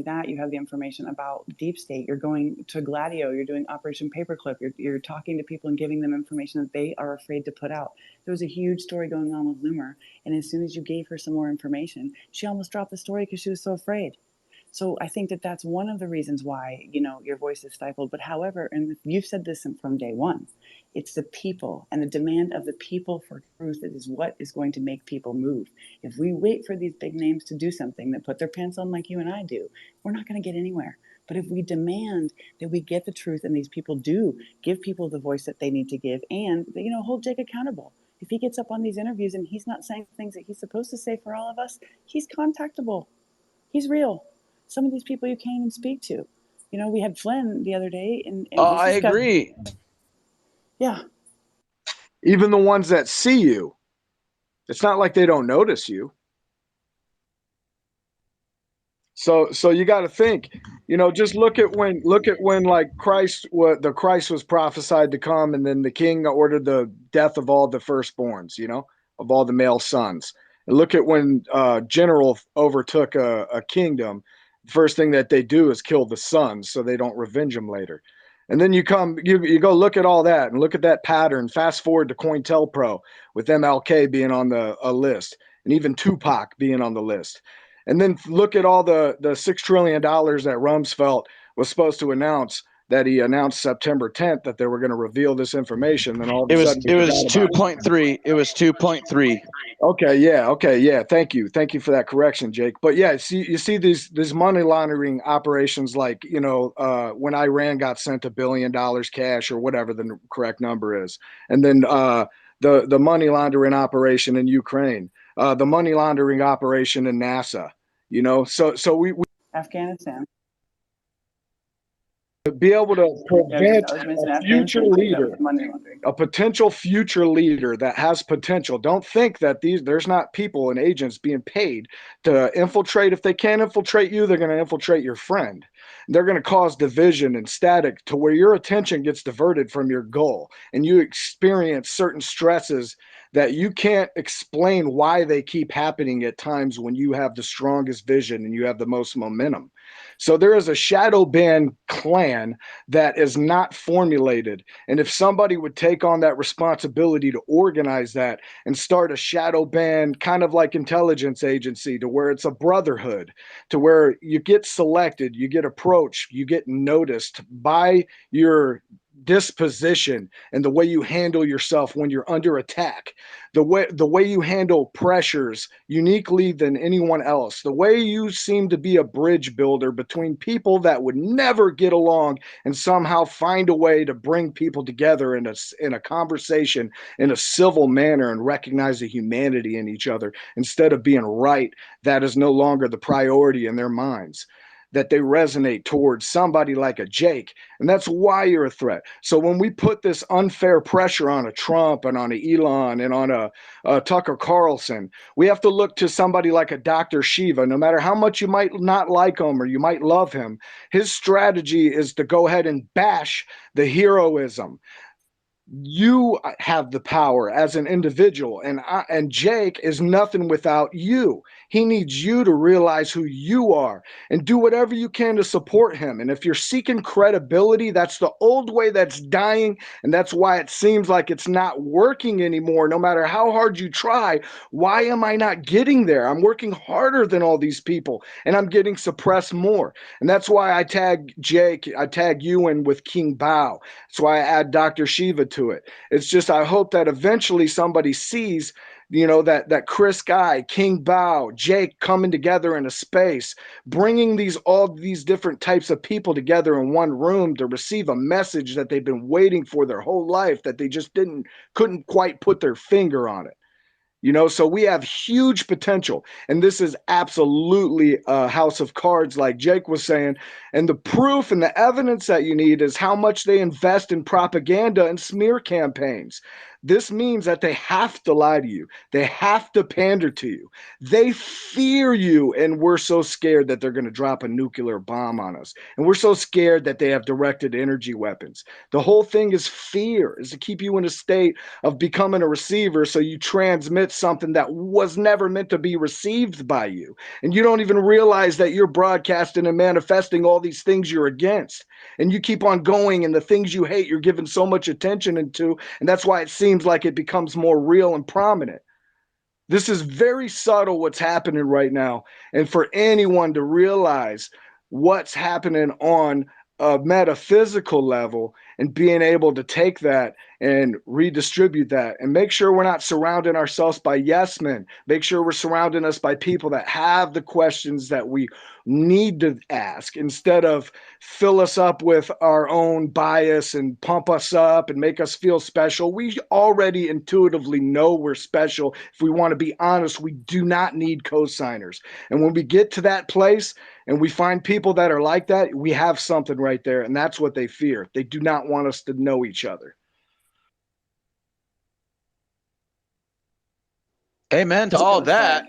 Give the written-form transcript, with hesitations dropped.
that, you have the information about Deep State. You're going to Gladio. You're doing Operation Paperclip. You're talking to people and giving them information that they are afraid to put out. There was a huge story going on with Loomer, and as soon as you gave her some more information, she almost dropped the story because she was so afraid. So I think that that's one of the reasons why, your voice is stifled. But however, and you've said this from day one, it's the people and the demand of the people for truth that is what is going to make people move. If we wait for these big names to do something, that put their pants on like you and I do, we're not going to get anywhere. But if we demand that we get the truth and these people do give people the voice that they need to give, and, hold Jake accountable. If he gets up on these interviews and he's not saying things that he's supposed to say for all of us, he's contactable. He's real. Some of these people you can't even speak to. We had Flynn the other day, and I agree. Yeah. Even the ones that see you, it's not like they don't notice you. So you got to think, just look at when like the Christ was prophesied to come, and then the king ordered the death of all the firstborns, of all the male sons. And look at when general overtook a kingdom. The first thing that they do is kill the sons so they don't revenge them later. And then you go look at all that and look at that pattern. Fast forward to COINTELPRO with MLK being on a list, and even Tupac being on the list. And then look at all the $6 trillion that Rumsfeld was supposed to announce, that he announced September 10th that they were going to reveal this information. Then all of a sudden it was 2.3. It was 2.3. Okay, yeah. Thank you for that correction, Jake. But yeah, you see these money laundering operations, like when Iran got sent $1 billion cash or whatever the correct number is, and then the money laundering operation in Ukraine, the money laundering operation in NASA. So we Afghanistan. To be able to prevent a future leader, a potential future leader that has potential. Don't think that there's not people and agents being paid to infiltrate. If they can't infiltrate you, they're going to infiltrate your friend. They're going to cause division and static to where your attention gets diverted from your goal, and you experience certain stresses that you can't explain why they keep happening at times when you have the strongest vision and you have the most momentum. So there is a shadow ban clan that is not formulated. And if somebody would take on that responsibility to organize that and start a shadow ban, kind of like intelligence agency, to where it's a brotherhood, to where you get selected, you get approached, you get noticed by your disposition and the way you handle yourself when you're under attack, the way you handle pressures uniquely than anyone else, the way you seem to be a bridge builder between people that would never get along and somehow find a way to bring people together in a conversation in a civil manner and recognize the humanity in each other instead of being right. That is no longer the priority in their minds, that they resonate towards somebody like a Jake. And that's why you're a threat. So when we put this unfair pressure on a Trump and on a Elon and on a Tucker Carlson, we have to look to somebody like a Dr. Shiva. No matter how much you might not like him or you might love him, his strategy is to go ahead and bash the heroism. You have the power as an individual, and Jake is nothing without you. He needs you to realize who you are and do whatever you can to support him. And if you're seeking credibility, that's the old way that's dying, and that's why it seems like it's not working anymore. No matter how hard you try, why am I not getting there? I'm working harder than all these people, and I'm getting suppressed more. And that's why I tag Jake, I tag you in with King Bao. That's why I add Dr. Shiva to it. It's just, I hope that eventually somebody sees, that Chris Guy, King Bao, Jake coming together in a space, bringing all these different types of people together in one room to receive a message that they've been waiting for their whole life, that they just couldn't quite put their finger on it. So we have huge potential, and this is absolutely a house of cards, like Jake was saying. And the proof and the evidence that you need is how much they invest in propaganda and smear campaigns. This means that they have to lie to you. They have to pander to you. They fear you, and we're so scared that they're going to drop a nuclear bomb on us. And we're so scared that they have directed energy weapons. The whole thing is fear, is to keep you in a state of becoming a receiver so you transmit something that was never meant to be received by you. And you don't even realize that you're broadcasting and manifesting all these things you're against. And you keep on going, and the things you hate, you're giving so much attention into, and that's why it seems like it becomes more real and prominent. This is very subtle what's happening right now. And for anyone to realize what's happening on a metaphysical level and being able to take that and redistribute that and make sure we're not surrounding ourselves by yes men. Make sure we're surrounding us by people that have the questions that we need to ask, instead of fill us up with our own bias and pump us up and make us feel special. We already intuitively know we're special. If we want to be honest, we do not need cosigners. And when we get to that place and we find people that are like that, we have something right there. And that's what they fear. They do not want us to know each other. Amen to all that.